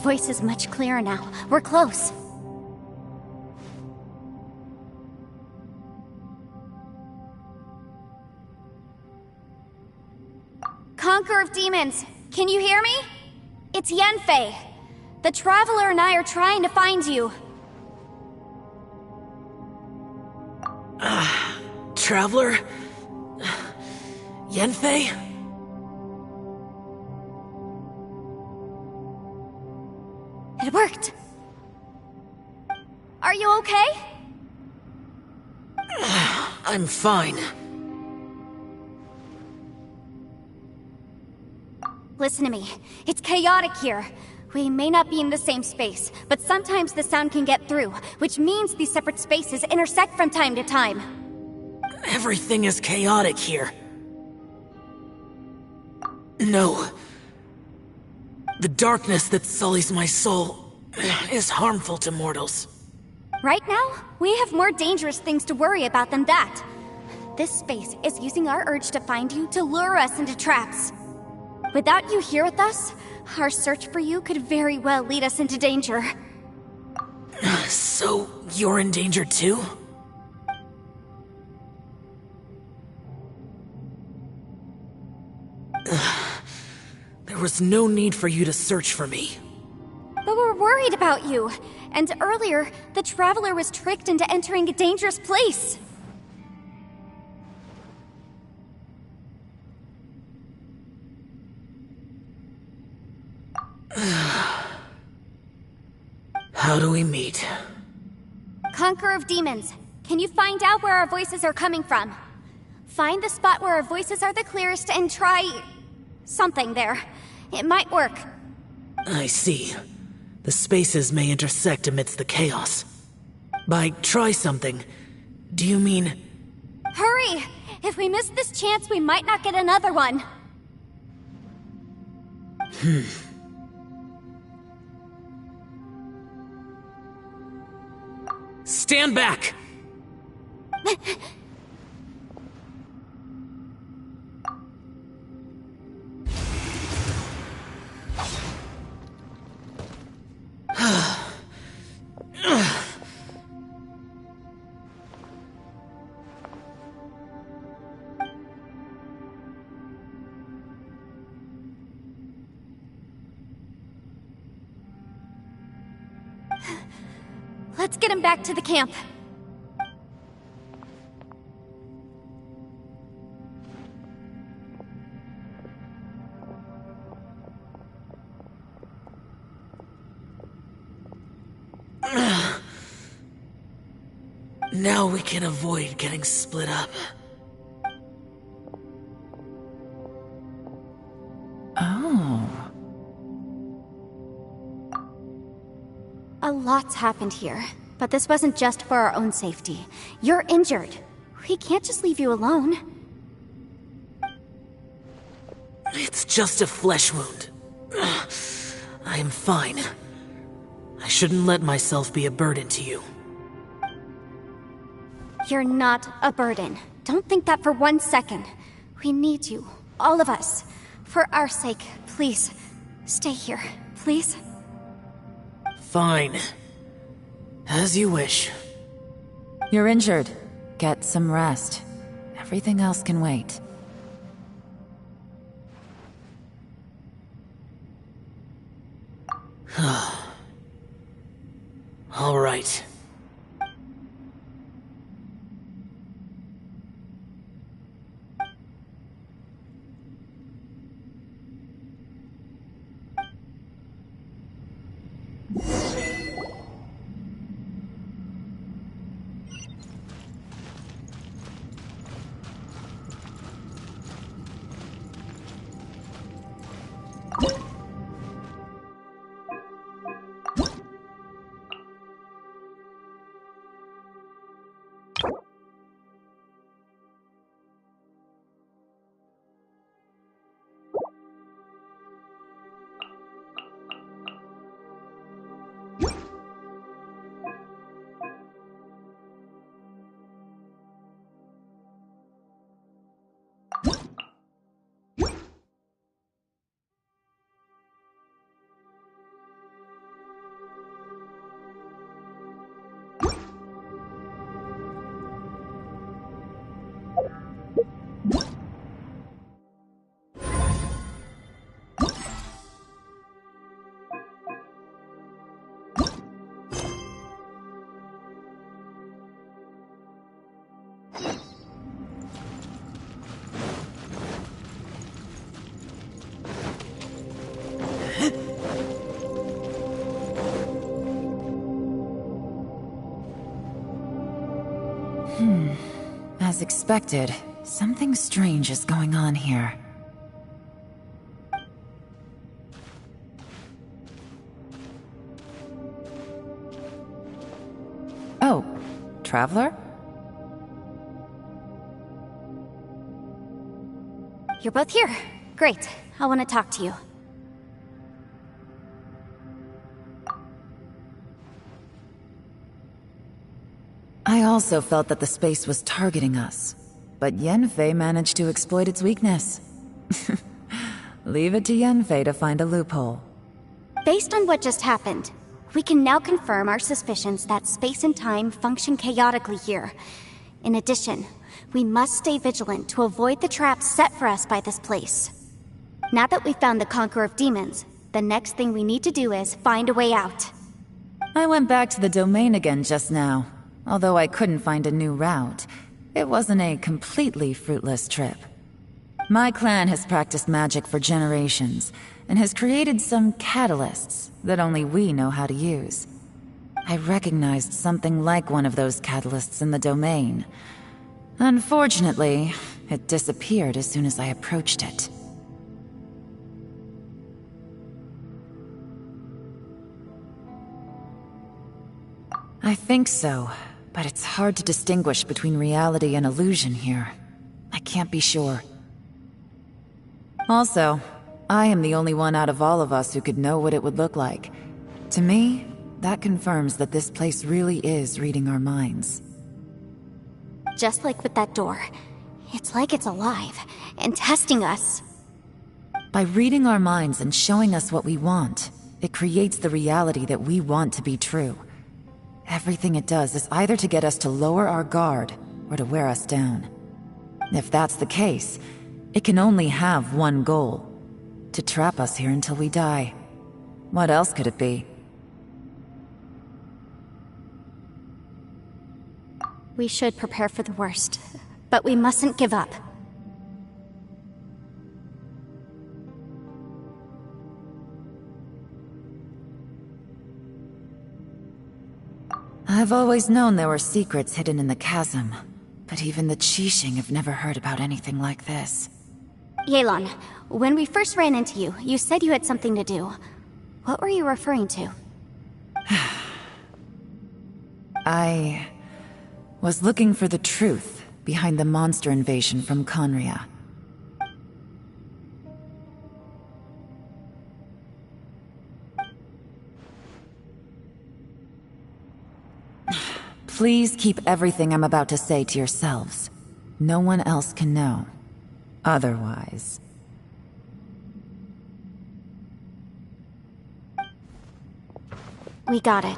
voice is much clearer now. We're close. Conqueror of Demons, can you hear me? It's Yanfei. The Traveler and I are trying to find you. Traveler? Yanfei? It worked. Are you okay? I'm fine. Listen to me. It's chaotic here. We may not be in the same space, but sometimes the sound can get through, which means these separate spaces intersect from time to time. Everything is chaotic here. No. The darkness that sullies my soul is harmful to mortals. Right now, we have more dangerous things to worry about than that. This space is using our urge to find you to lure us into traps. Without you here with us, our search for you could very well lead us into danger. So, you're in danger too? There was no need for you to search for me. But we're worried about you. And earlier, the Traveler was tricked into entering a dangerous place. How do we meet? Conqueror of Demons, can you find out where our voices are coming from? Find the spot where our voices are the clearest and try... something there. It might work. I see. The spaces may intersect amidst the chaos. By try something, do you mean... Hurry! If we miss this chance, we might not get another one. Stand back! Let's get him back to the camp. Now we can avoid getting split up. Oh. A lot's happened here, but this wasn't just for our own safety. You're injured. We can't just leave you alone. It's just a flesh wound. I am fine. I shouldn't let myself be a burden to you. You're not a burden. Don't think that for 1 second. We need you, all of us. For our sake, please, stay here, please. Fine. As you wish. You're injured. Get some rest. Everything else can wait. All right. As expected, something strange is going on here. Oh, Traveler? You're both here. Great. I want to talk to you. I also felt that the space was targeting us, but Yenfei managed to exploit its weakness. Leave it to Yenfei to find a loophole. Based on what just happened, we can now confirm our suspicions that space and time function chaotically here. In addition, we must stay vigilant to avoid the traps set for us by this place. Now that we've found the Conqueror of Demons, the next thing we need to do is find a way out. I went back to the domain again just now. Although I couldn't find a new route, it wasn't a completely fruitless trip. My clan has practiced magic for generations, and has created some catalysts that only we know how to use. I recognized something like one of those catalysts in the domain. Unfortunately, it disappeared as soon as I approached it. I think so, but it's hard to distinguish between reality and illusion here. I can't be sure. Also, I am the only one out of all of us who could know what it would look like. To me, that confirms that this place really is reading our minds. Just like with that door, it's like it's alive and testing us. By reading our minds and showing us what we want, it creates the reality that we want to be true. Everything it does is either to get us to lower our guard or to wear us down. If that's the case, it can only have one goal: to trap us here until we die. What else could it be? We should prepare for the worst, but we mustn't give up. I've always known there were secrets hidden in the chasm, but even the Qixing have never heard about anything like this. Yelan, when we first ran into you, you said you had something to do. What were you referring to? I was looking for the truth behind the monster invasion from Conria. Please keep everything I'm about to say to yourselves. No one else can know. Otherwise... We got it.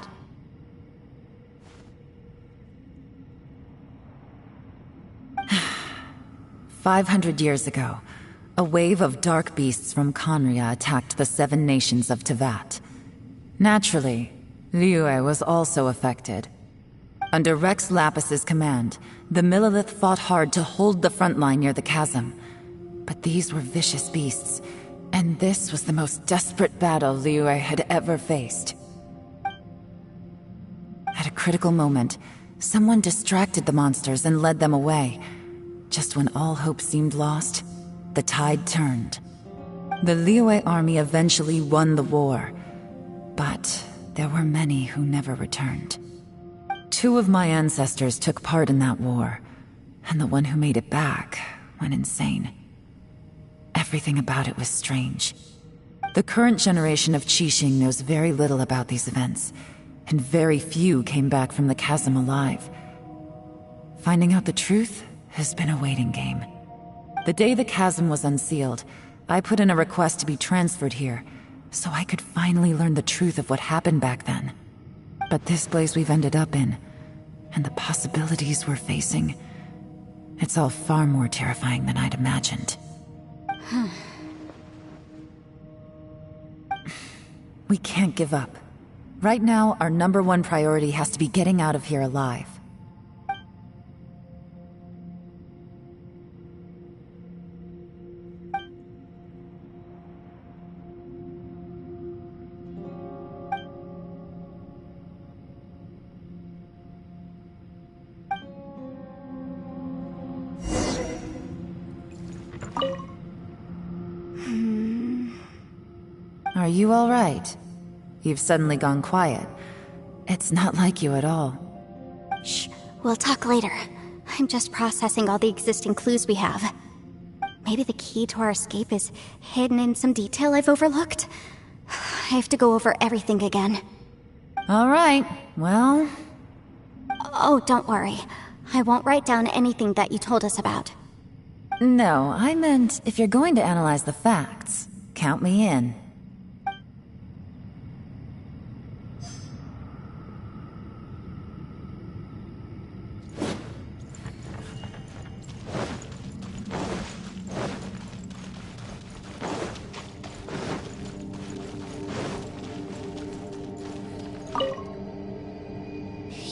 500 years ago, a wave of dark beasts from Conria attacked the 7 nations of Tevat. Naturally, Liyue was also affected. Under Rex Lapis's command, the Millelith fought hard to hold the front line near the chasm. But these were vicious beasts, and this was the most desperate battle Liyue had ever faced. At a critical moment, someone distracted the monsters and led them away. Just when all hope seemed lost, the tide turned. The Liyue army eventually won the war, but there were many who never returned. 2 of my ancestors took part in that war, and the one who made it back went insane. Everything about it was strange. The current generation of Qixing knows very little about these events, and very few came back from the chasm alive. Finding out the truth has been a waiting game. The day the chasm was unsealed, I put in a request to be transferred here, so I could finally learn the truth of what happened back then. But this place we've ended up in, and the possibilities we're facing, it's all far more terrifying than I'd imagined. We can't give up. Right now, our #1 priority has to be getting out of here alive. Are you all right? You've suddenly gone quiet. It's not like you at all. Shh, we'll talk later. I'm just processing all the existing clues we have. Maybe the key to our escape is hidden in some detail I've overlooked. I have to go over everything again. All right, well... Oh, don't worry. I won't write down anything that you told us about. No, I meant if you're going to analyze the facts, count me in.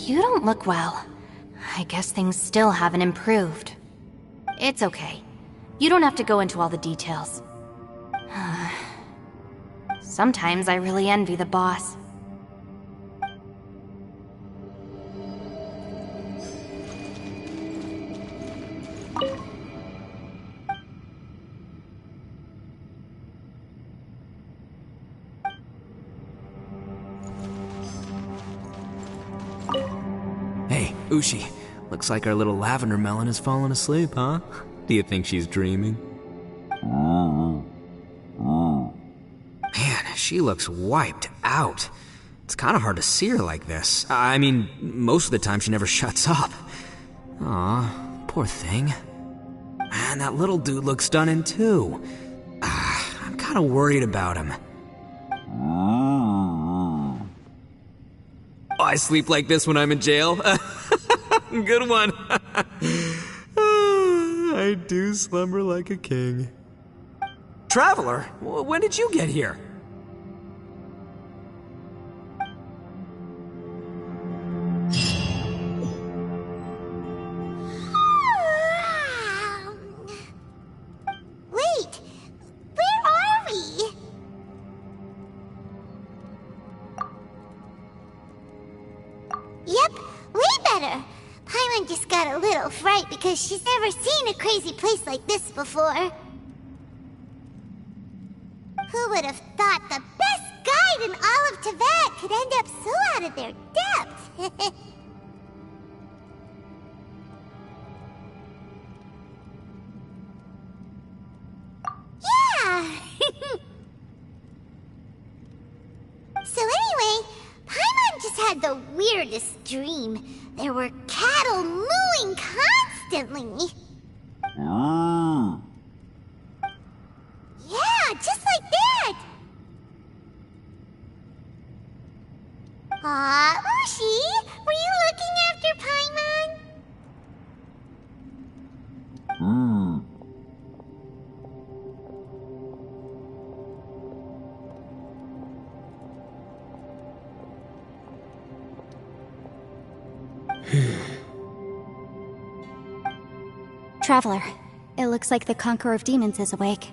You don't look well. I guess things still haven't improved. It's okay. You don't have to go into all the details. Sometimes I really envy the boss. Hey, Ushi. Looks like our little lavender melon has fallen asleep, huh? Do you think she's dreaming? Man, she looks wiped out. It's kind of hard to see her like this. I mean, most of the time she never shuts up. Aw, poor thing. Man, that little dude looks stunning too. I'm kind of worried about him. I sleep like this when I'm in jail. Good one. I do slumber like a king. Traveler, when did you get here? Wait, where are we? Yep, way better. Paimon just got a little fright because she's never seen a crazy place like this before. Who would have thought the best guide in all of Tibet could end up so out of their depth? Yeah! So anyway, Paimon just had the weirdest dream. There were cattle mooing constantly. Yeah, just like that. Aw, Ushi, were you looking after Paimon? Traveler, it looks like the Conqueror of Demons is awake.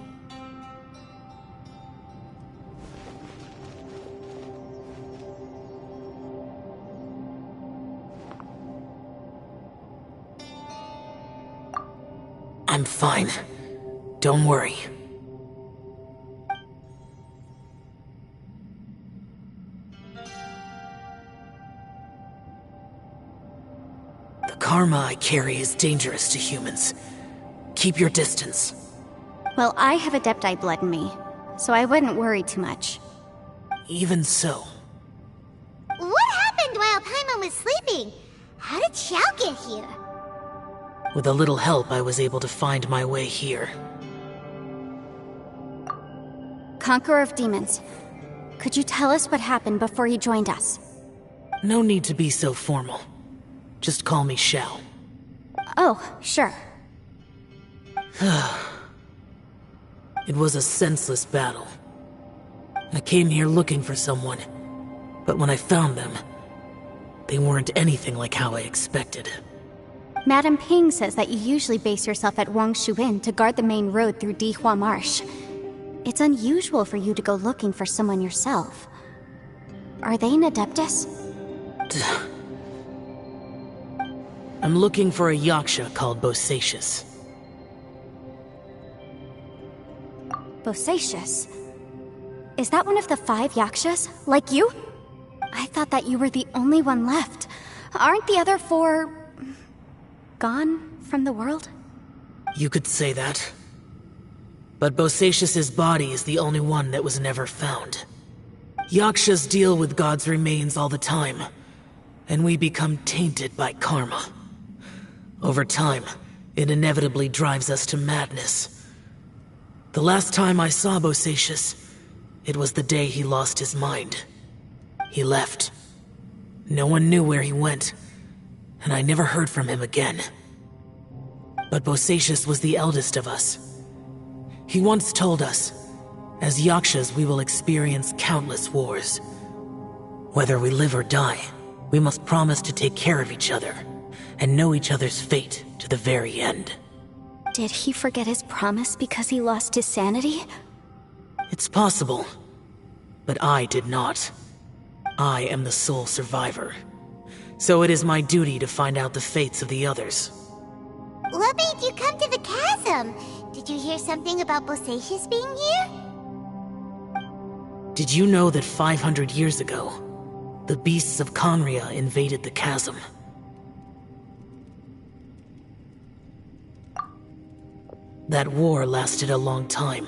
I'm fine. Don't worry. The karma I carry is dangerous to humans. Keep your distance. Well, I have Adepti blood in me, so I wouldn't worry too much. Even so, What happened while Paimon was sleeping? How did Xiao get here? with a little help, I was able to find my way here. Conqueror of Demons, could you tell us what happened before you joined us? No need to be so formal. Just call me Xiao. Oh, sure. It was a senseless battle. I came here looking for someone, but when I found them, they weren't anything like how I expected. Madame Ping says that you usually base yourself at Wangshu Inn to guard the main road through Dihua Marsh. It's unusual for you to go looking for someone yourself. Are they an Adeptus? I'm looking for a yaksha called Bosacius. Bosacius? Is that one of the 5 yakshas? Like you? I thought that you were the only one left. Aren't the other 4... gone from the world? You could say that. But Bosacius's body is the only one that was never found. Yakshas deal with God's remains all the time, and we become tainted by karma. Over time, it inevitably drives us to madness. The last time I saw Bosacius, it was the day he lost his mind. He left. No one knew where he went, and I never heard from him again. But Bosacius was the eldest of us. He once told us, as Yakshas we will experience countless wars. Whether we live or die, we must promise to take care of each other, and know each other's fate to the very end. Did he forget his promise because he lost his sanity? It's possible, but I did not. I am the sole survivor. So it is my duty to find out the fates of the others. What made you come to the chasm? Did you hear something about Bosacius being here? Did you know that 500 years ago, the beasts of Conria invaded the chasm? That war lasted a long time.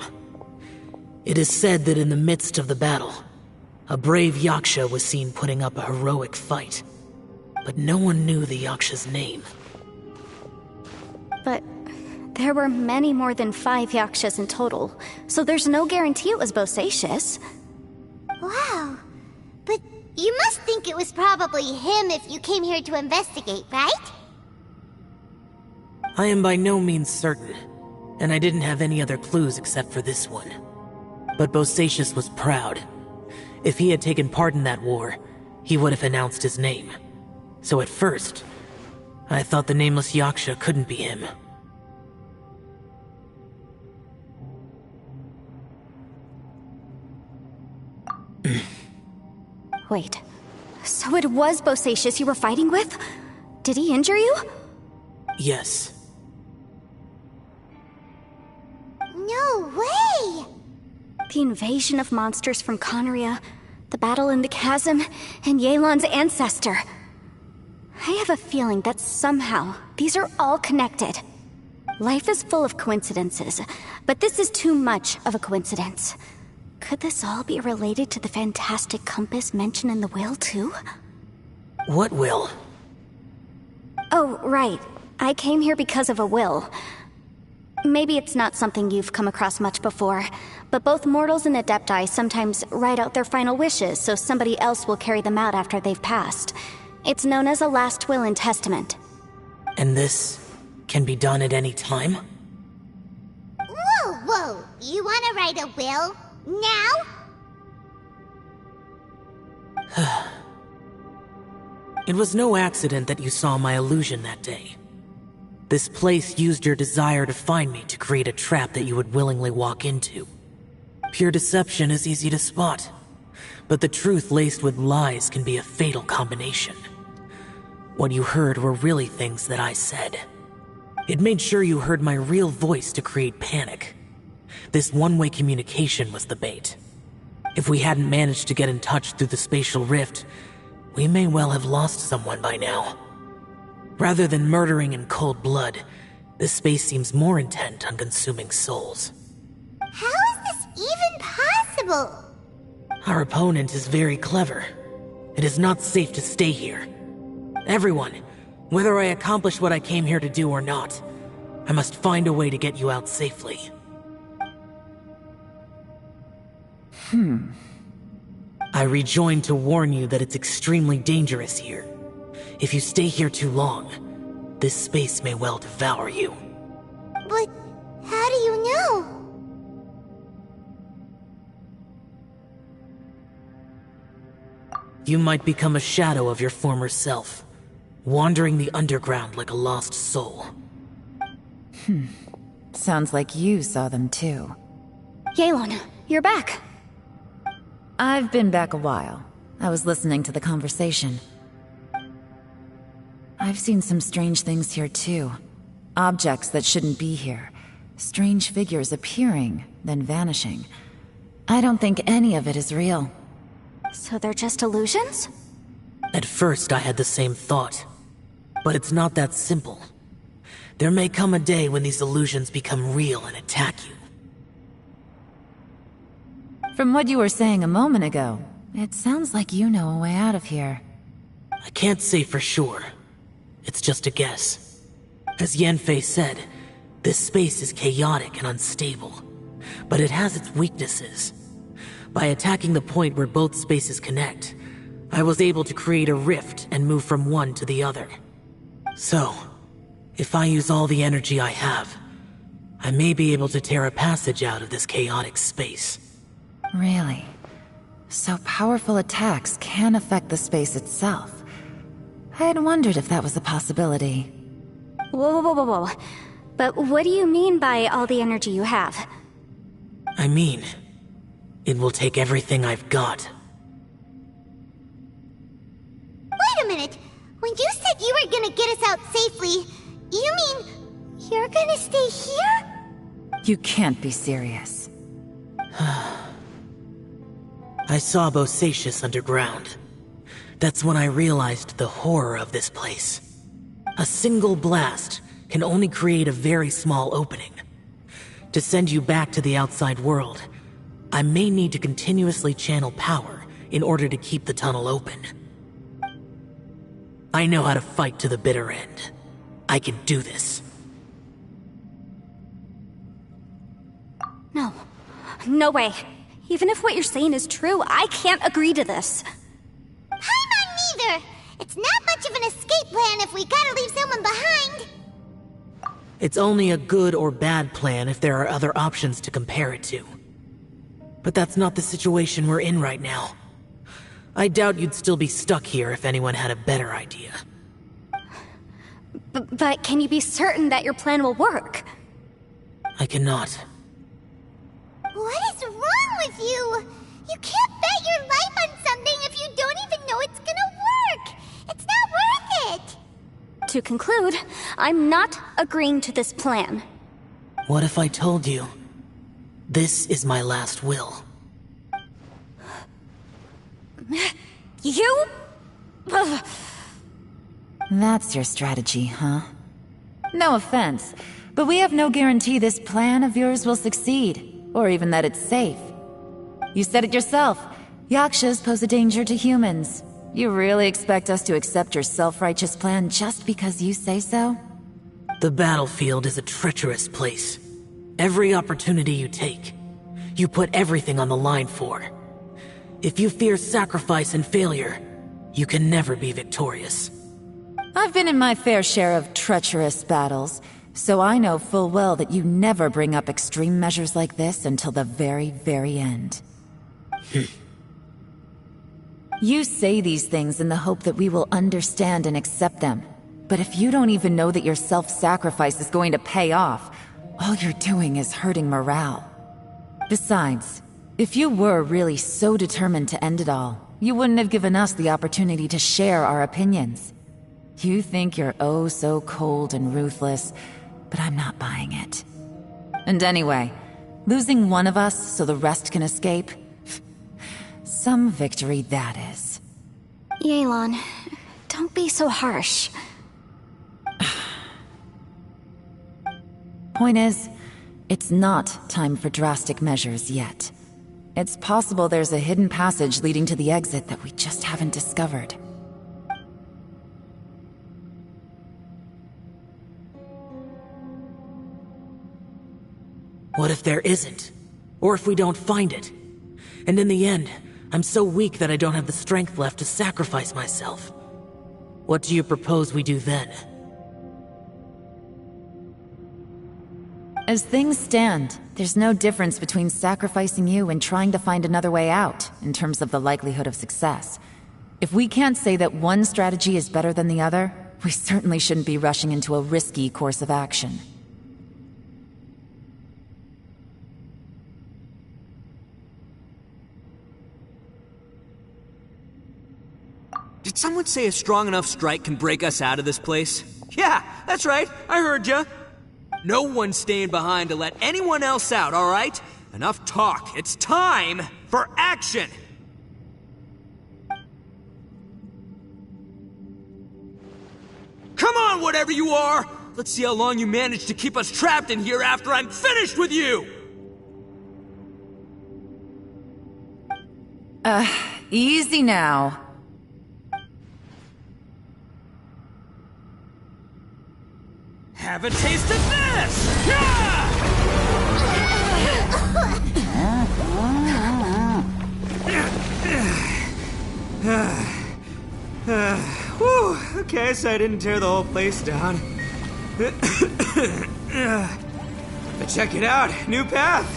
It is said that in the midst of the battle, a brave Yaksha was seen putting up a heroic fight. But no one knew the Yaksha's name. But there were many more than 5 yakshas in total, so there's no guarantee it was Bosacius. Wow. But you must think it was probably him if you came here to investigate, right? I am by no means certain, and I didn't have any other clues except for this one. But Bosacius was proud. If he had taken part in that war, he would have announced his name. So at first, I thought the nameless Yaksha couldn't be him. Wait, so it was Bosacius you were fighting with? Did he injure you? Yes. No way! The invasion of monsters from Conria, the battle in the chasm, and Yelan's ancestor. I have a feeling that somehow these are all connected. Life is full of coincidences, but this is too much of a coincidence. Could this all be related to the fantastic compass mentioned in the will, too? What will? Oh, right. I came here because of a will. Maybe it's not something you've come across much before, but both mortals and adepti sometimes write out their final wishes so somebody else will carry them out after they've passed. It's known as a last will and testament. And this can be done at any time? Whoa, whoa! You wanna write a will? Now? It was no accident that you saw my illusion that day. This place used your desire to find me to create a trap that you would willingly walk into. Pure deception is easy to spot, but the truth laced with lies can be a fatal combination. What you heard were really things that I said. It made sure you heard my real voice to create panic. This one-way communication was the bait. If we hadn't managed to get in touch through the spatial rift, we may well have lost someone by now. Rather than murdering in cold blood, this space seems more intent on consuming souls. How is this even possible? Our opponent is very clever. It is not safe to stay here. Everyone, whether I accomplish what I came here to do or not, I must find a way to get you out safely. I rejoined to warn you that it's extremely dangerous here. If you stay here too long, this space may well devour you. But how do you know? You might become a shadow of your former self, wandering the underground like a lost soul. Sounds like you saw them too. Yelan, you're back. I've been back a while. I was listening to the conversation. I've seen some strange things here too. Objects that shouldn't be here. Strange figures appearing, then vanishing. I don't think any of it is real. So they're just illusions? At first, I had the same thought. But it's not that simple. There may come a day when these illusions become real and attack you. From what you were saying a moment ago, it sounds like you know a way out of here. I can't say for sure. It's just a guess. As Yanfei said, this space is chaotic and unstable. But it has its weaknesses. By attacking the point where both spaces connect, I was able to create a rift and move from one to the other. So, if I use all the energy I have, I may be able to tear a passage out of this chaotic space. Really? So powerful attacks can affect the space itself. I had wondered if that was a possibility. Whoa, whoa, whoa, whoa. But what do you mean by all the energy you have? I mean, it will take everything I've got. Wait a minute! When you said you were gonna get us out safely, you mean you're gonna stay here? You can't be serious. I saw Bosacius underground. That's when I realized the horror of this place. A single blast can only create a very small opening. To send you back to the outside world, I may need to continuously channel power in order to keep the tunnel open. I know how to fight to the bitter end. I can do this. No. No way. Even if what you're saying is true, I can't agree to this. Paimon neither! It's not much of an escape plan if we gotta leave someone behind! It's only a good or bad plan if there are other options to compare it to. But that's not the situation we're in right now. I doubt you'd still be stuck here if anyone had a better idea. But can you be certain that your plan will work? I cannot. What is wrong with you? You can't bet your life on something if you don't even know it's gonna work! It's not worth it! To conclude, I'm not agreeing to this plan. What if I told you, this is my last will? You? Ugh. That's your strategy, huh? No offense, but we have no guarantee this plan of yours will succeed, or even that it's safe. You said it yourself. Yakshas pose a danger to humans. You really expect us to accept your self-righteous plan just because you say so? The battlefield is a treacherous place. Every opportunity you take, you put everything on the line for. If you fear sacrifice and failure, you can never be victorious. I've been in my fair share of treacherous battles, so I know full well that you never bring up extreme measures like this until the very, very end. You say these things in the hope that we will understand and accept them. But if you don't even know that your self-sacrifice is going to pay off, all you're doing is hurting morale. Besides, if you were really so determined to end it all, you wouldn't have given us the opportunity to share our opinions. You think you're oh so cold and ruthless, but I'm not buying it. And anyway, losing one of us so the rest can escape? Some victory that is. Yelan, don't be so harsh. Point is, it's not time for drastic measures yet. It's possible there's a hidden passage leading to the exit that we just haven't discovered. What if there isn't? Or if we don't find it? And in the end, I'm so weak that I don't have the strength left to sacrifice myself. What do you propose we do then? As things stand, there's no difference between sacrificing you and trying to find another way out, in terms of the likelihood of success. If we can't say that one strategy is better than the other, we certainly shouldn't be rushing into a risky course of action. Did someone say a strong enough strike can break us out of this place? Yeah, that's right. I heard ya. No one's staying behind to let anyone else out, all right? enough talk. It's time for action! Come on, whatever you are! Let's see how long you manage to keep us trapped in here after I'm finished with you! Easy now. Have a taste of this! Yeah! Whew, okay, so I didn't tear the whole place down. But check it out, new path!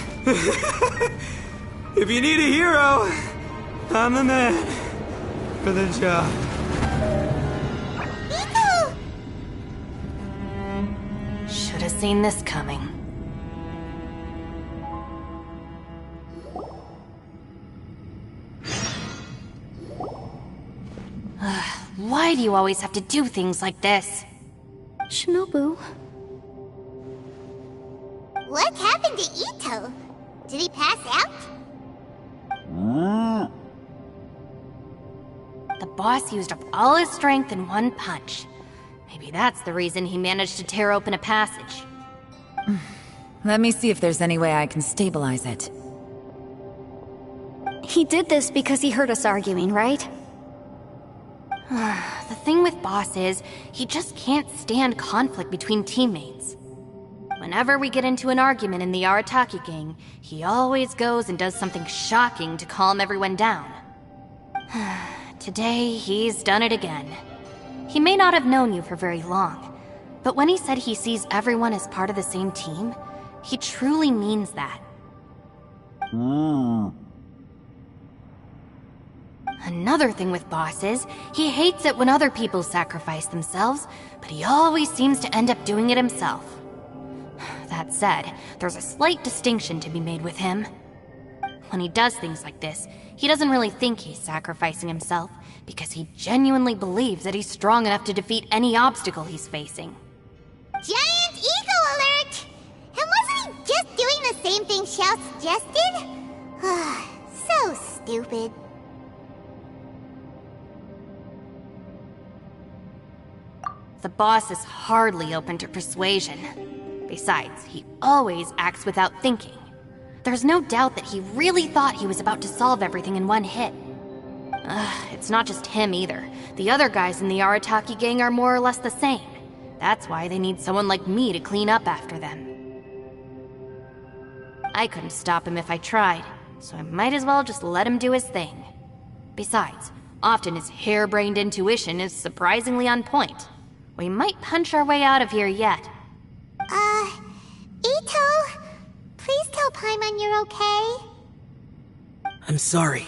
If you need a hero, I'm the man for the job. Ito! Should have seen this coming. Why do you always have to do things like this? Shinobu. What happened to Ito? Did he pass out? The boss used up all his strength in one punch. Maybe that's the reason he managed to tear open a passage. Let me see if there's any way I can stabilize it. He did this because he heard us arguing, right? The thing with Boss is, he just can't stand conflict between teammates. Whenever we get into an argument in the Arataki gang, he always goes and does something shocking to calm everyone down. Today, he's done it again. He may not have known you for very long, but when he said he sees everyone as part of the same team, he truly means that. Another thing with Boss is, he hates it when other people sacrifice themselves, but he always seems to end up doing it himself. That said, there's a slight distinction to be made with him. When he does things like this, he doesn't really think he's sacrificing himself, because he genuinely believes that he's strong enough to defeat any obstacle he's facing. Giant ego alert! And wasn't he just doing the same thing Xiao suggested? So stupid. The boss is hardly open to persuasion. Besides, he always acts without thinking. There's no doubt that he really thought he was about to solve everything in one hit. It's not just him either. The other guys in the Arataki gang are more or less the same. That's why they need someone like me to clean up after them. I couldn't stop him if I tried, so I might as well just let him do his thing. Besides, often his harebrained intuition is surprisingly on point. We might punch our way out of here yet. Ito, please tell Paimon you're okay. I'm sorry.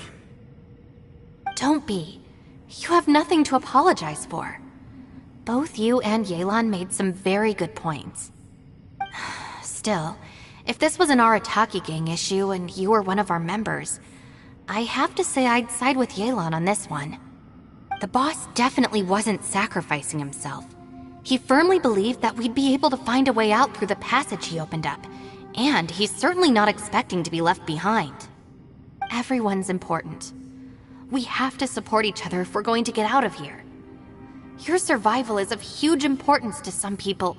Don't be. You have nothing to apologize for. Both you and Yelan made some very good points. Still, if this was an Arataki gang issue and you were one of our members, I have to say I'd side with Yelan on this one. The boss definitely wasn't sacrificing himself. He firmly believed that we'd be able to find a way out through the passage he opened up, and he's certainly not expecting to be left behind. Everyone's important. We have to support each other if we're going to get out of here. Your survival is of huge importance to some people.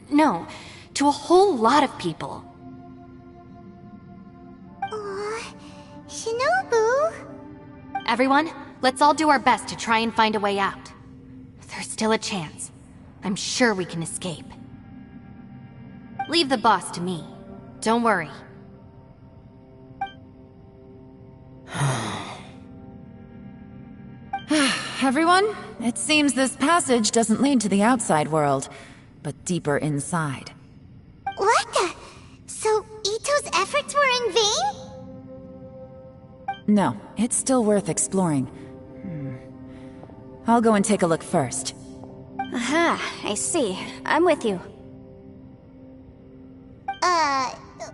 No, to a whole lot of people. Aw, Shinobu. Everyone, let's all do our best to try and find a way out. There's still a chance. I'm sure we can escape. Leave the boss to me. Don't worry. Everyone, it seems this passage doesn't lead to the outside world, but deeper inside. What the? So Ito's efforts were in vain? No, it's still worth exploring. I'll go and take a look first. Aha, I see. I'm with you.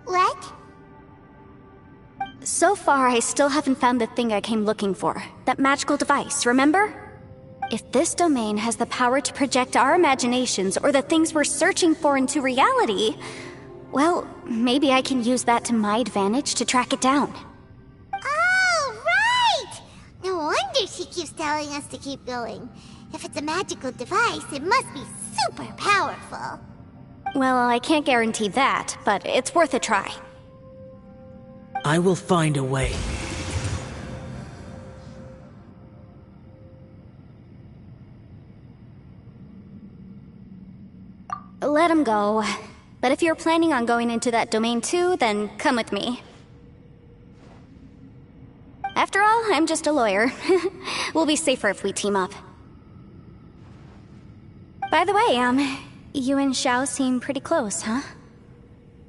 What? So far, I still haven't found the thing I came looking for. That magical device, remember? If this domain has the power to project our imaginations or the things we're searching for into reality, Well, maybe I can use that to my advantage to track it down. Oh, right! No wonder she keeps telling us to keep going. If it's a magical device, it must be super powerful. Well, I can't guarantee that, but it's worth a try. I will find a way. Let him go. But if you're planning on going into that domain too, then come with me. After all, I'm just a lawyer. We'll be safer if we team up. By the way, you and Xiao seem pretty close, huh?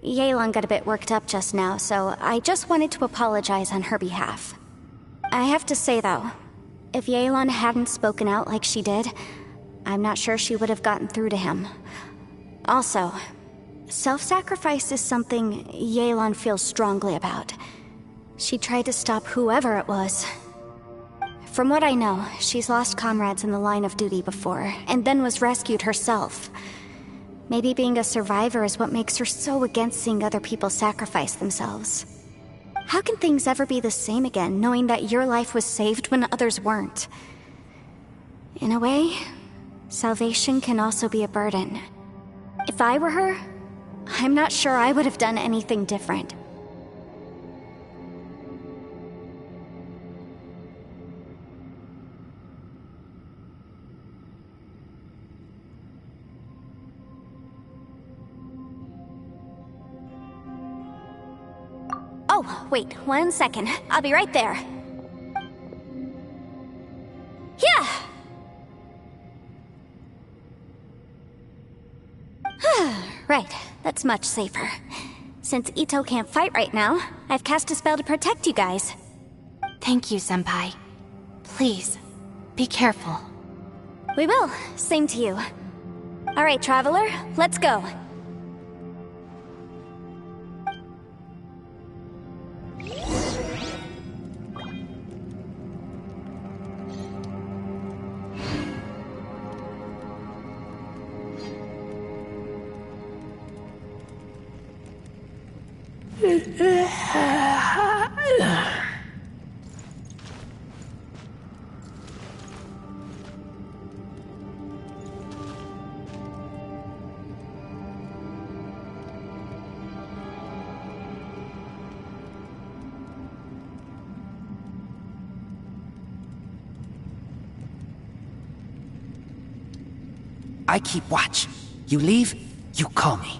Yelan got a bit worked up just now, so I just wanted to apologize on her behalf. I have to say though, if Yelan hadn't spoken out like she did, I'm not sure she would have gotten through to him. Also, self-sacrifice is something Yelan feels strongly about. She tried to stop whoever it was. From what I know, she's lost comrades in the line of duty before, and then was rescued herself. Maybe being a survivor is what makes her so against seeing other people sacrifice themselves. How can things ever be the same again, knowing that your life was saved when others weren't? In a way, salvation can also be a burden. If I were her, I'm not sure I would have done anything different. Oh, wait, 1 second. I'll be right there. Yeah! Right, that's much safer. Since Ito can't fight right now, I've cast a spell to protect you guys. Thank you, Senpai. Please, be careful. We will. Same to you. Alright, Traveler, let's go. I keep watch. You leave, you call me.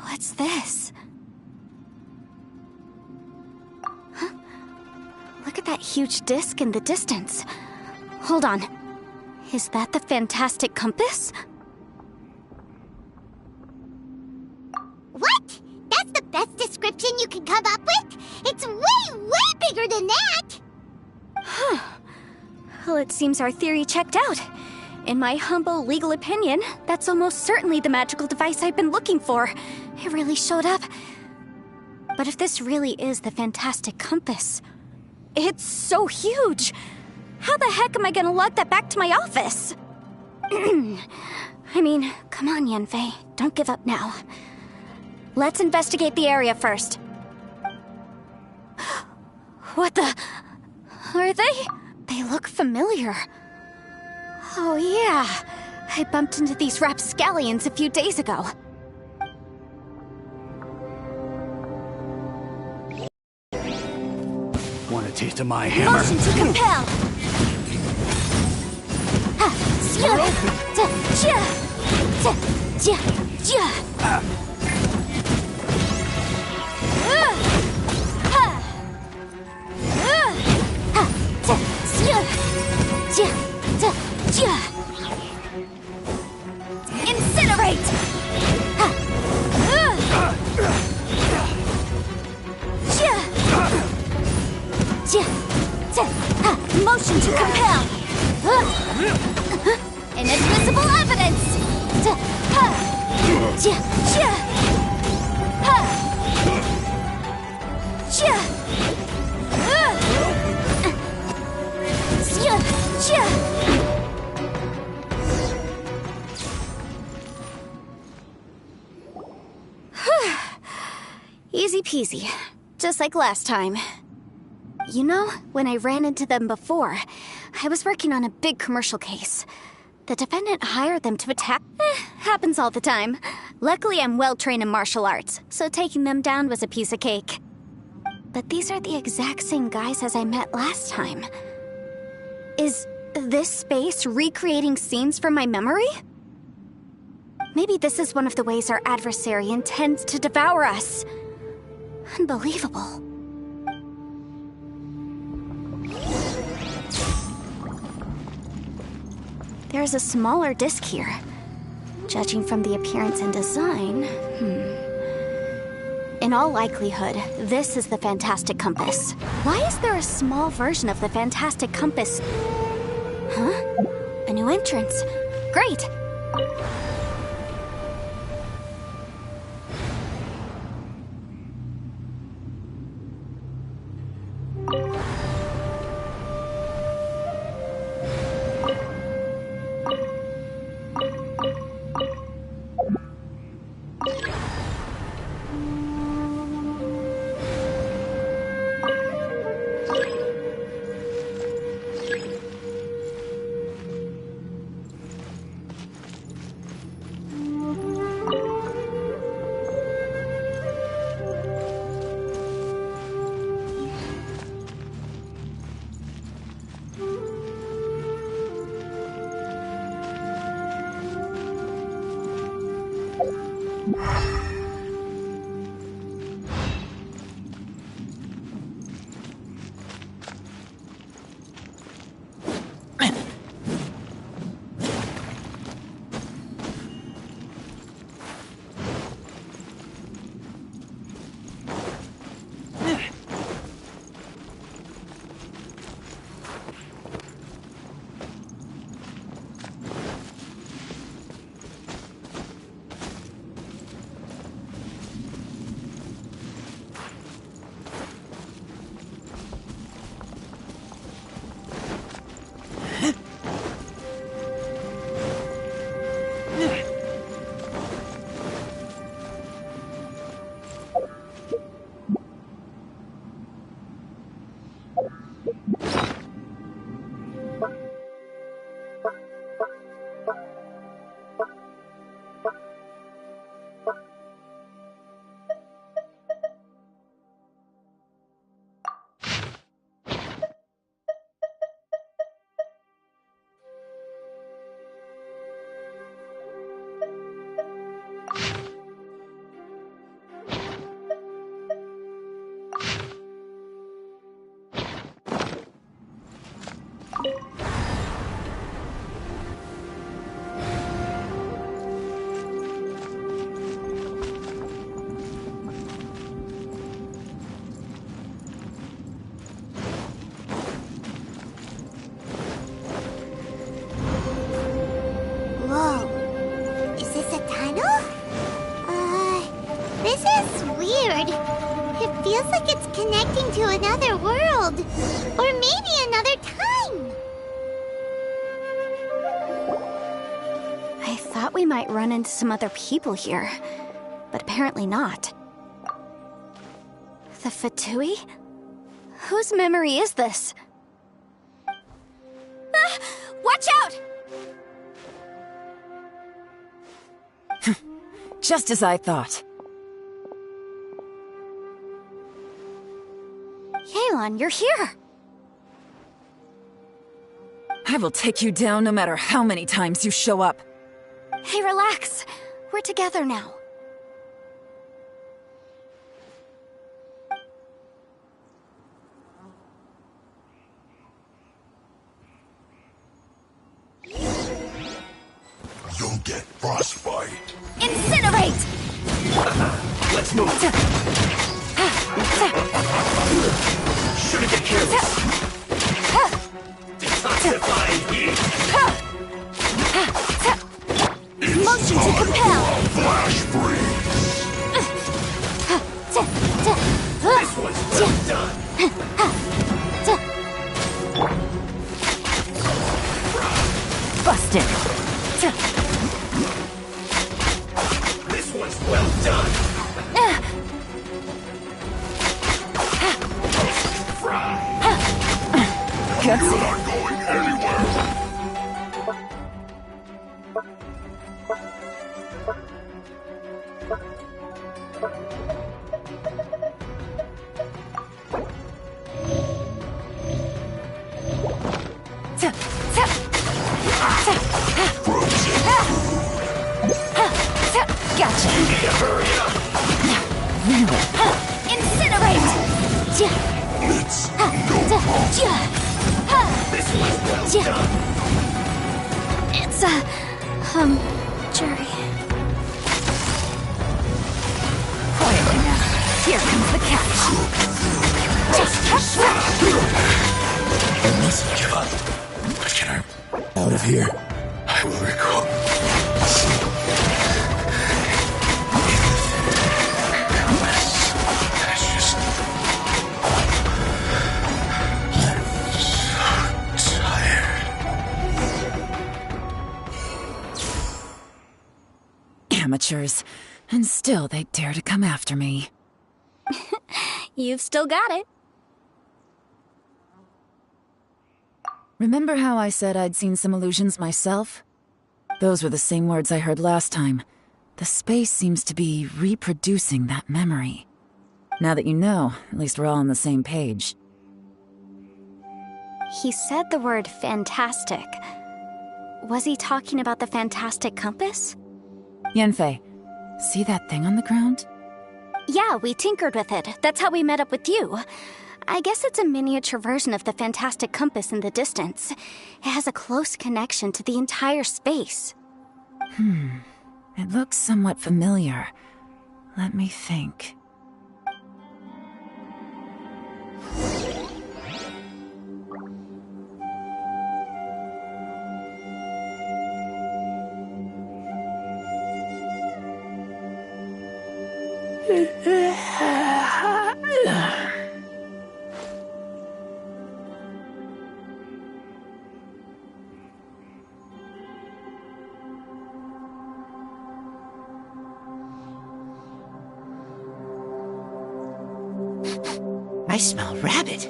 What's this? Huh? Look at that huge disc in the distance. Hold on. Is that the fantastic compass? What? That's the best description you can come up with? It's way, way bigger than that! Huh. Well, it seems our theory checked out. In my humble legal opinion, that's almost certainly the magical device I've been looking for. It really showed up. But if this really is the fantastic compass, it's so huge! How the heck am I gonna lug that back to my office? I mean, come on, Yanfei. Don't give up now. Let's investigate the area first. What the... Are they? They look familiar. Oh yeah, I bumped into these rapscallions a few days ago. quality to my hammer. Motion to compel. Ha, sia, ta, jia, ta, jia, jia. Ha, ha, ta, sia, jia, ta, jia. Incinerate. Ha, jia. Jia, ta, ha, motion to compel. Inadmissible evidence. Ta, ha, jia, jia, ha, jia, jia, jia. Easy peasy, just like last time. You know, when I ran into them before, I was working on a big commercial case. The defendant hired them to attack. Happens all the time. Luckily, I'm well trained in martial arts, so taking them down was a piece of cake. But these are the exact same guys as I met last time. Is this space recreating scenes from my memory? Maybe this is one of the ways our adversary intends to devour us. Unbelievable. There's a smaller disc here. Judging from the appearance and design, In all likelihood, this is the Fantastic Compass. Why is there a small version of the Fantastic Compass? Huh? A new entrance. Great! To another world, or maybe another time. I thought we might run into some other people here, but apparently not. The Fatui? Whose memory is this? Ah, watch out! Just as I thought. Yelan, you're here! I will take you down no matter how many times you show up. Hey, relax. We're together now. You'll get frostbite. Incinerate! Let's move. Shouldn't get careless. Detoxify heat. Motion to compel. Flash freeze. This one's well done. Busted. This one's well done. You're not going anywhere. Gotcha. You need to hurry up. Incinerate! It's no problem. This one's well done. It's jury. Quietly now. Here comes the catch. I mustn't give up. But can I out of here? I will recall. Amateurs. And still they dare to come after me. You've still got it. Remember how I said I'd seen some illusions myself? Those were the same words I heard last time. The space seems to be reproducing that memory. Now that you know, at least we're all on the same page. He said the word fantastic. Was he talking about the fantastic compass? Yanfei, see that thing on the ground? Yeah, we tinkered with it. That's how we met up with you. I guess it's a miniature version of the fantastic compass in the distance. It has a close connection to the entire space. It looks somewhat familiar. Let me think. I smell rabbit.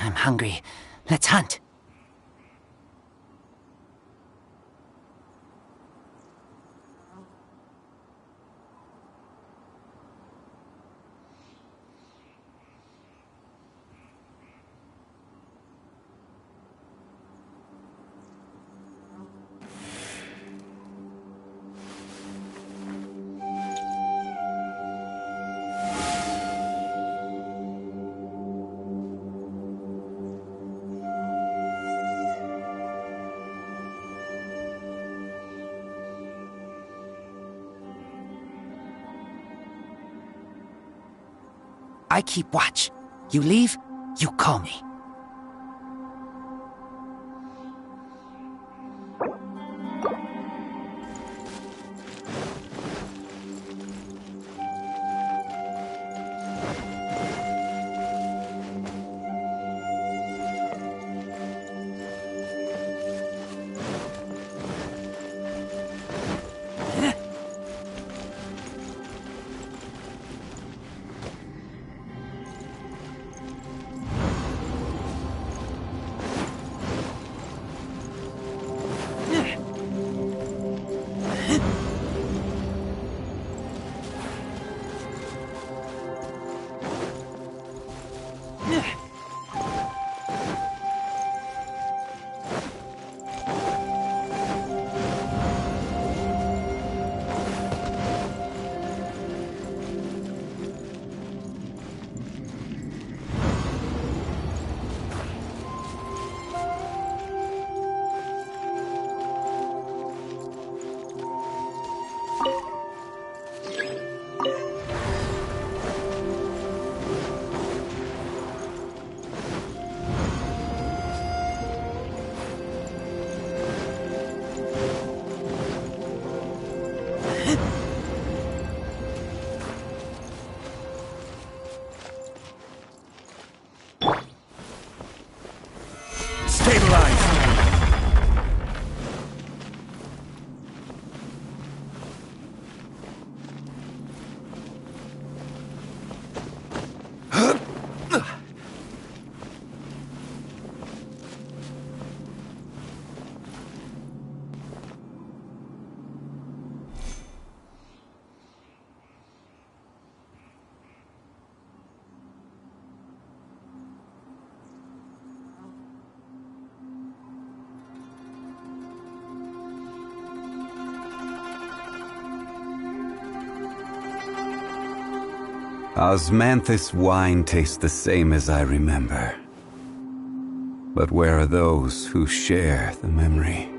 I'm hungry. Let's hunt. I keep watch. You leave, you call me. Osmanthus wine tastes the same as I remember. But where are those who share the memory?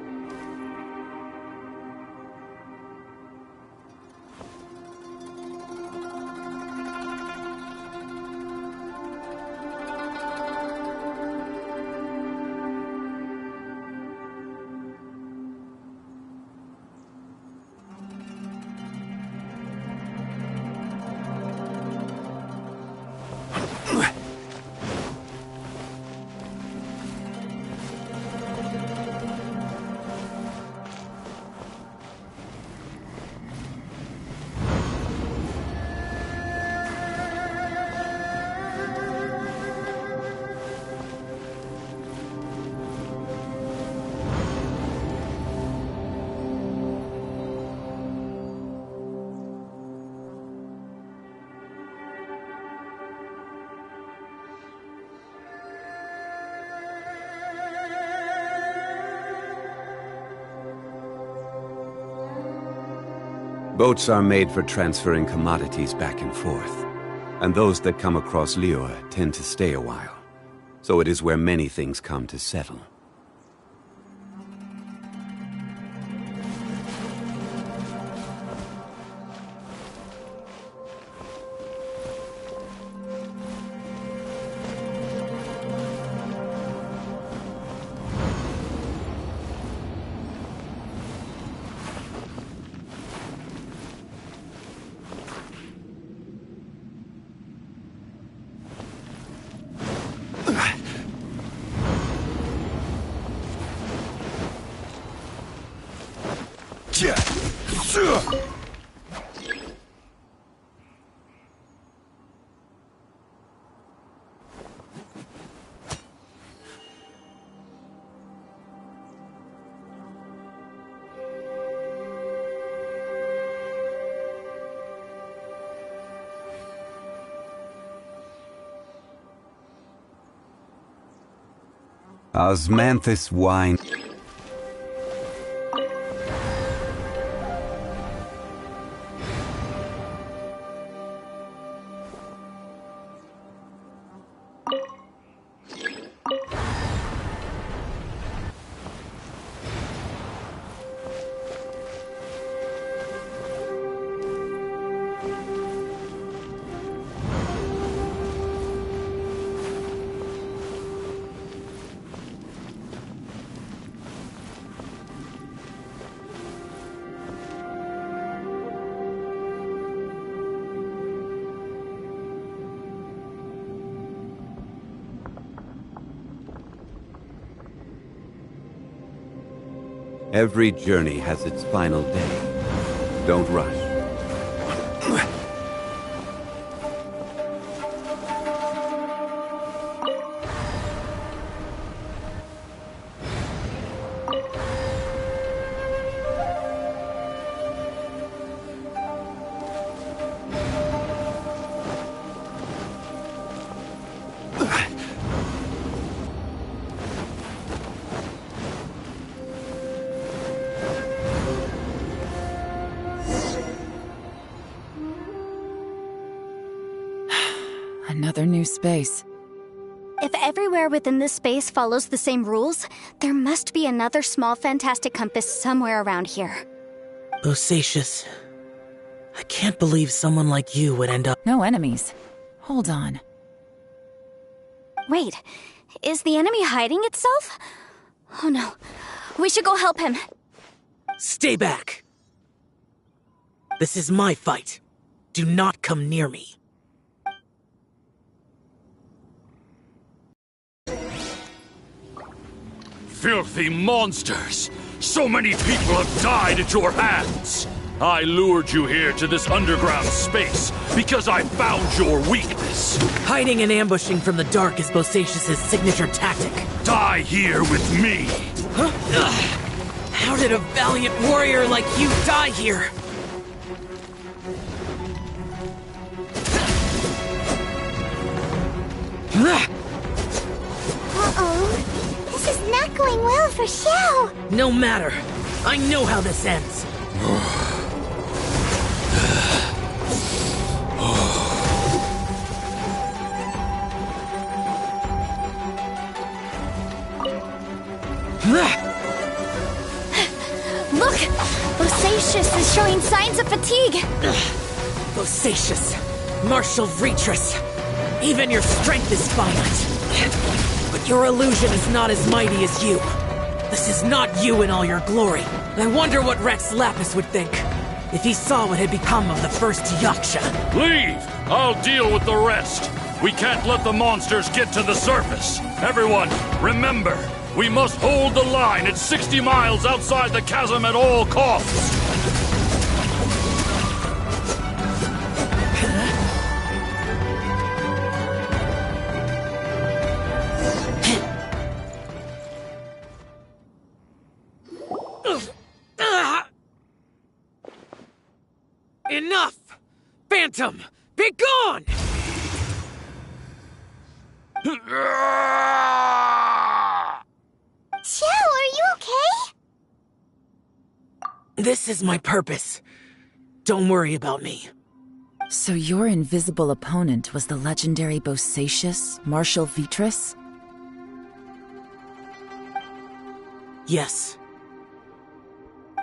Boats are made for transferring commodities back and forth, and those that come across Liyue tend to stay a while. So it is where many things come to settle. Osmanthus wine. Every journey has its final day. Don't rush. Another new space. If everywhere within this space follows the same rules, there must be another small fantastic compass somewhere around here. Bosacius, I can't believe someone like you would end up— No enemies. Hold on. Wait, is the enemy hiding itself? Oh no, we should go help him. Stay back! This is my fight. Do not come near me. Filthy monsters! So many people have died at your hands! I lured you here to this underground space because I found your weakness. Hiding and ambushing from the dark is Bosacius' signature tactic. Die here with me! Huh? How did a valiant warrior like you die here? Uh-oh. This is not going well for Xiao. No matter. I know how this ends. Bosacius is showing signs of fatigue. Bosacius, Martial Retris, even your strength is finite. But your illusion is not as mighty as you. This is not you in all your glory. I wonder what Rex Lapis would think if he saw what had become of the first Yaksha. Leave! I'll deal with the rest. We can't let the monsters get to the surface. Everyone, remember, we must hold the line at 60 miles outside the chasm at all costs. Enough! Phantom, be gone! Joe, are you okay? This is my purpose. Don't worry about me. So your invisible opponent was the legendary Bosacius, Martial Retris? Yes.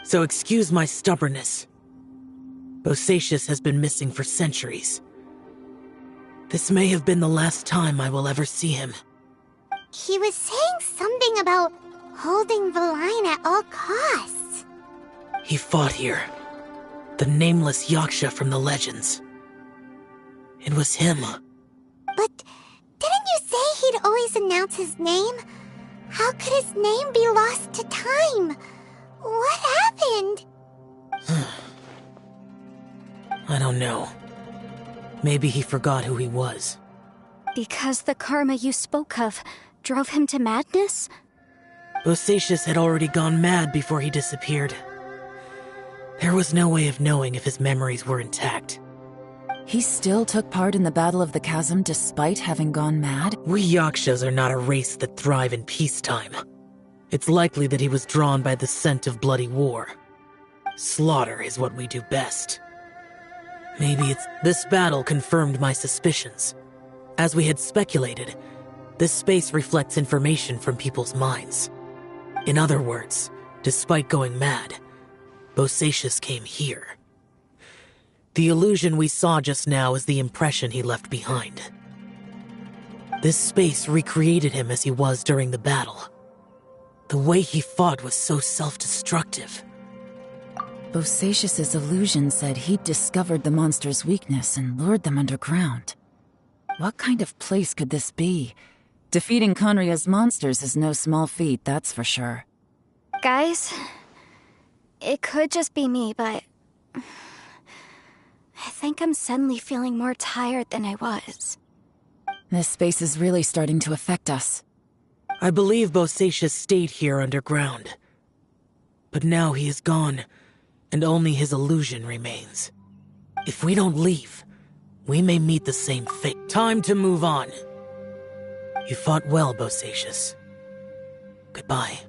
So excuse my stubbornness. Bosacius has been missing for centuries. This may have been the last time I will ever see him. He was saying something about holding the line at all costs. He fought here. The nameless Yaksha from the legends. It was him. But didn't you say he'd always announce his name? How could his name be lost to time? What happened? I don't know. Maybe he forgot who he was. Because the karma you spoke of drove him to madness? Bosacius had already gone mad before he disappeared. There was no way of knowing if his memories were intact. He still took part in the Battle of the Chasm despite having gone mad? We Yakshas are not a race that thrive in peacetime. It's likely that he was drawn by the scent of bloody war. Slaughter is what we do best. Maybe it's... This battle confirmed my suspicions. As we had speculated, this space reflects information from people's minds. In other words, despite going mad, Bosacius came here. The illusion we saw just now is the impression he left behind. This space recreated him as he was during the battle. The way he fought was so self-destructive. Bosacius's illusion said he'd discovered the monster's weakness and lured them underground. What kind of place could this be? Defeating Conria's monsters is no small feat, that's for sure. Guys, it could just be me, but I think I'm suddenly feeling more tired than I was. This space is really starting to affect us. I believe Bosacius stayed here underground. But now he is gone, and only his illusion remains. If we don't leave, we may meet the same fate. Time to move on. You fought well, Bosacius. Goodbye.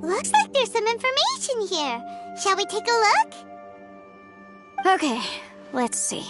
Looks like there's some information here. Shall we take a look? Okay, let's see.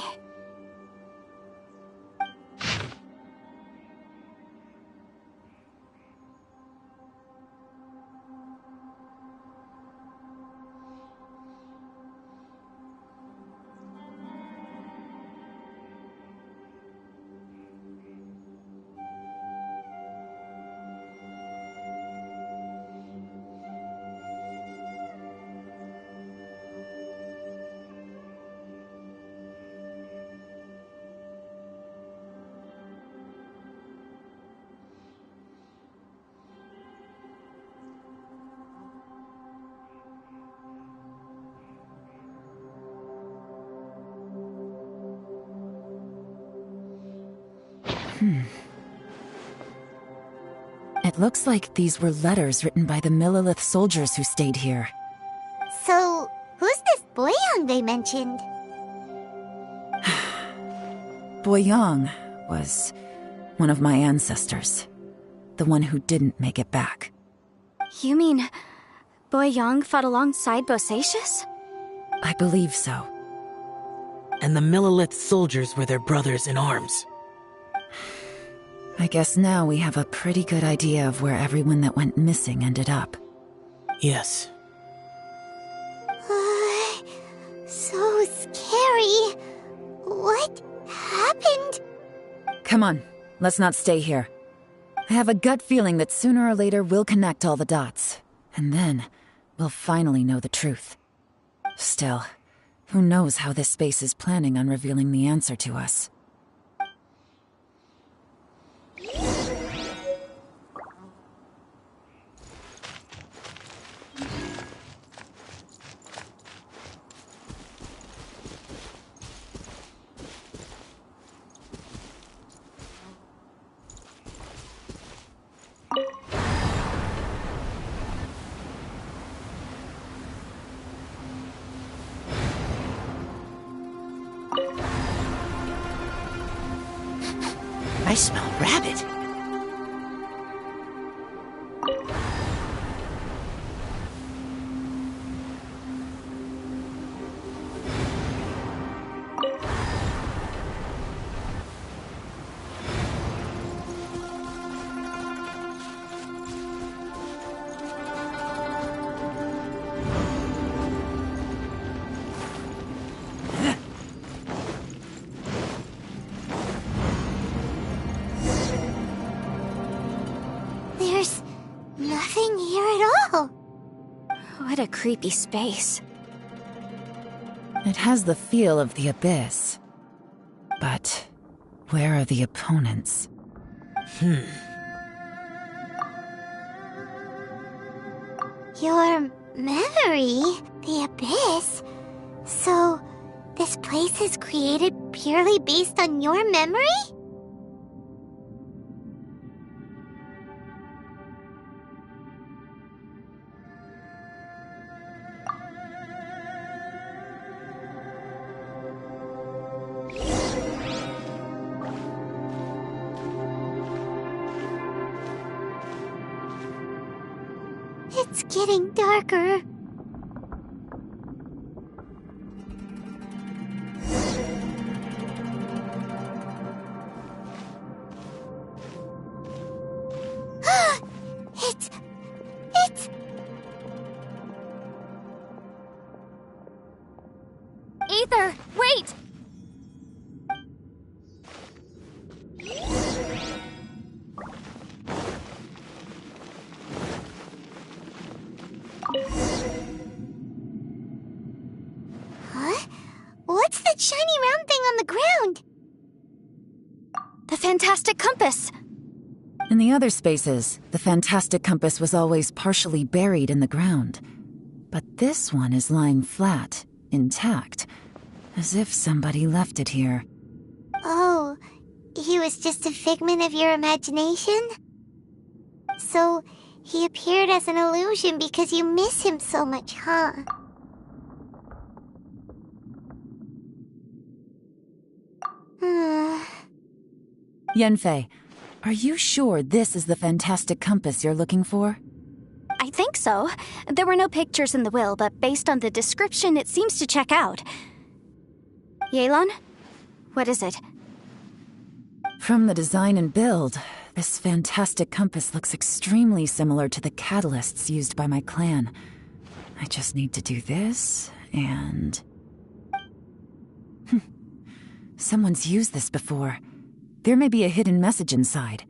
It looks like these were letters written by the Millelith soldiers who stayed here. So, who's this Boyang they mentioned? Boyang was one of my ancestors. The one who didn't make it back. You mean Boyang fought alongside Bosacius? I believe so. And the Millelith soldiers were their brothers in arms. I guess now we have a pretty good idea of where everyone that went missing ended up. Yes. So scary. What happened? Come on, let's not stay here. I have a gut feeling that sooner or later we'll connect all the dots. And then, we'll finally know the truth. Still, who knows how this space is planning on revealing the answer to us. I smell rabbit. There's nothing here at all. What a creepy space. It has the feel of the abyss. But where are the opponents? Your memory? The abyss? So, this place is created purely based on your memory? It's getting darker. It's... Ether, wait! Huh? What's that shiny round thing on the ground? The fantastic compass! In the other spaces, the fantastic compass was always partially buried in the ground. But this one is lying flat, intact, as if somebody left it here. Oh, he was just a figment of your imagination? So, He appeared as an illusion because you miss him so much, huh? Yanfei, are you sure this is the fantastic compass you're looking for? I think so. There were no pictures in the will, but based on the description, it seems to check out. Yelan? What is it? From the design and build, this fantastic compass looks extremely similar to the catalysts used by my clan. I just need to do this, and... Someone's used this before. There may be a hidden message inside.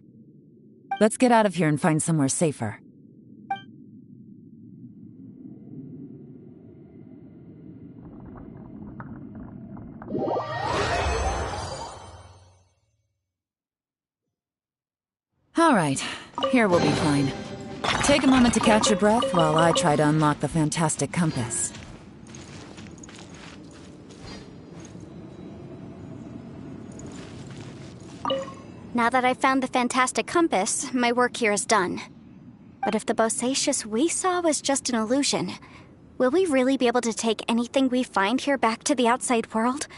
Let's get out of here and find somewhere safer. All right, here we'll be fine. Take a moment to catch your breath while I try to unlock the fantastic compass. Now that I've found the fantastic compass, my work here is done. But if the bosacious we saw was just an illusion, will we really be able to take anything we find here back to the outside world?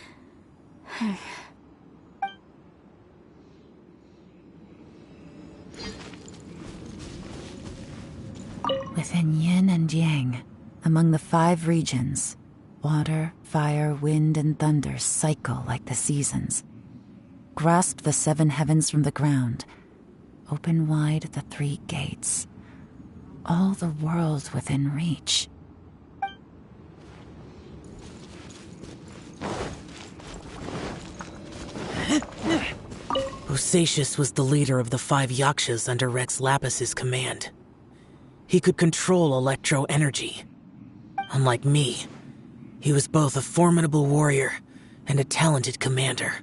Within yin and yang, among the 5 regions, water, fire, wind, and thunder cycle like the seasons. Grasp the 7 heavens from the ground. Open wide the 3 gates. All the world within reach. Bosacious was the leader of the 5 Yakshas under Rex Lapis's command. He could control electro-energy. Unlike me, he was both a formidable warrior and a talented commander.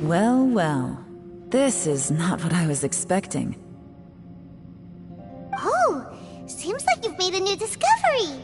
Well, well. This is not what I was expecting. Oh, seems like you've made a new discovery.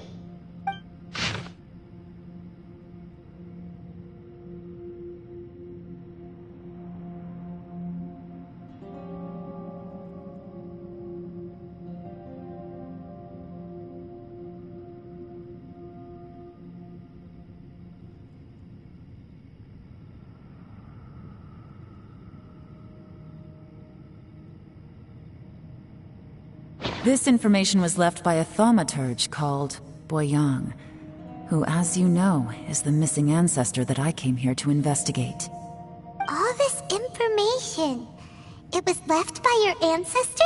This information was left by a thaumaturge called Boyang, who, as you know, is the missing ancestor that I came here to investigate. All this information, it was left by your ancestor?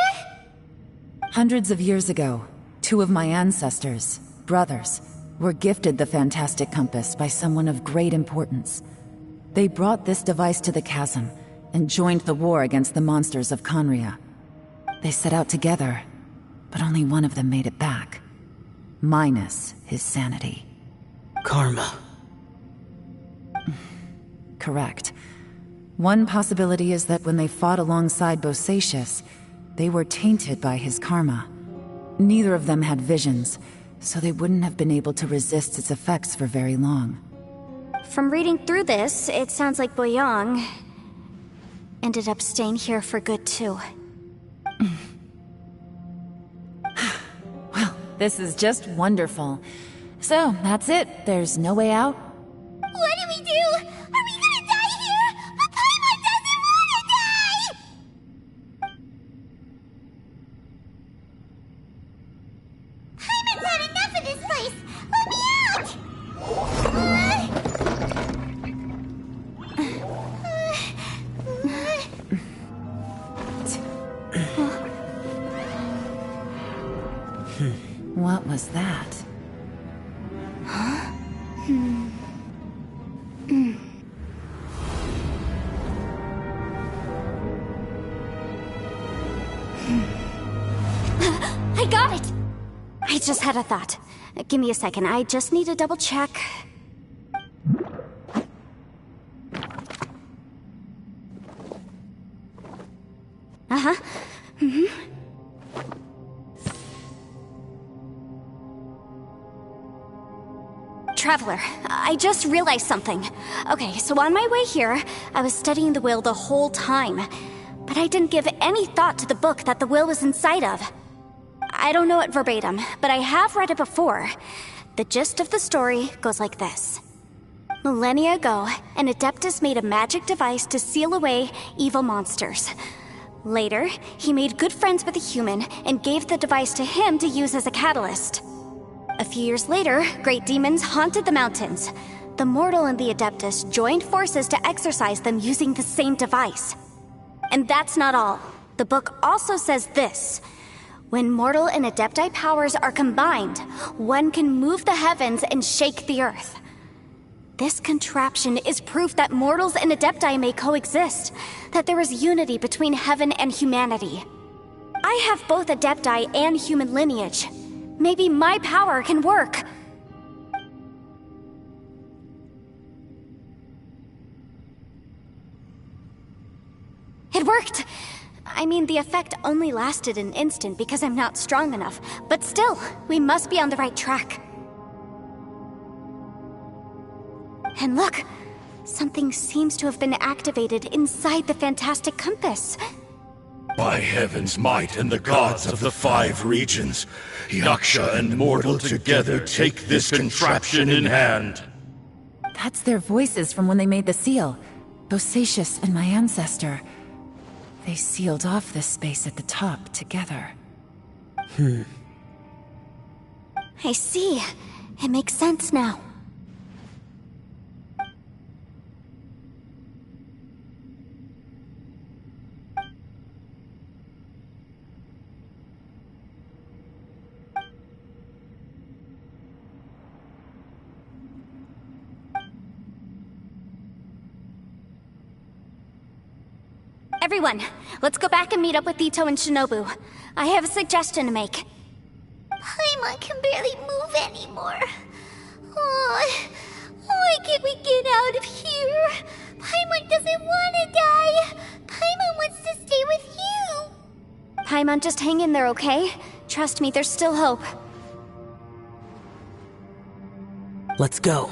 Hundreds of years ago, 2 of my ancestors, brothers, were gifted the fantastic compass by someone of great importance. They brought this device to the chasm and joined the war against the monsters of Conria. They set out together, but only one of them made it back. Minus his sanity. Karma. Correct. One possibility is that when they fought alongside Bosacious, they were tainted by his karma. Neither of them had visions, so they wouldn't have been able to resist its effects for very long. From reading through this, it sounds like Boyang ended up staying here for good too. Well, this is just wonderful. So, that's it. There's no way out? What do we do? Are we gonna die here? But Paimon doesn't wanna die! Paimon's had enough of this place! Let me out! What was that? I got it! I just had a thought. Give me a second, I just need to double check. Uh-huh. Traveler, I just realized something. Okay, so on my way here, I was studying the will the whole time. But I didn't give any thought to the book that the will was inside of. I don't know it verbatim, but I have read it before. The gist of the story goes like this. Millennia ago, an Adeptus made a magic device to seal away evil monsters. Later, he made good friends with a human and gave the device to him to use as a catalyst. A few years later, great demons haunted the mountains. The mortal and the Adeptus joined forces to exorcise them using the same device. And that's not all. The book also says this. When mortal and Adepti powers are combined, one can move the heavens and shake the earth. This contraption is proof that mortals and Adepti may coexist, that there is unity between heaven and humanity. I have both Adepti and human lineage. Maybe my power can work. It worked! I mean, the effect only lasted an instant because I'm not strong enough, but still, we must be on the right track. And look! Something seems to have been activated inside the fantastic compass. By heaven's might and the gods of the 5 regions, Yaksha and mortal together take this contraption in hand. That's their voices from when they made the seal. Bosacius and my ancestor. They sealed off this space at the top together. I see. It makes sense now. Everyone, let's go back and meet up with Ito and Shinobu. I have a suggestion to make. Paimon can barely move anymore. Oh, why can't we get out of here? Paimon doesn't want to die. Paimon wants to stay with you. Paimon, just hang in there, okay? Trust me, there's still hope. Let's go.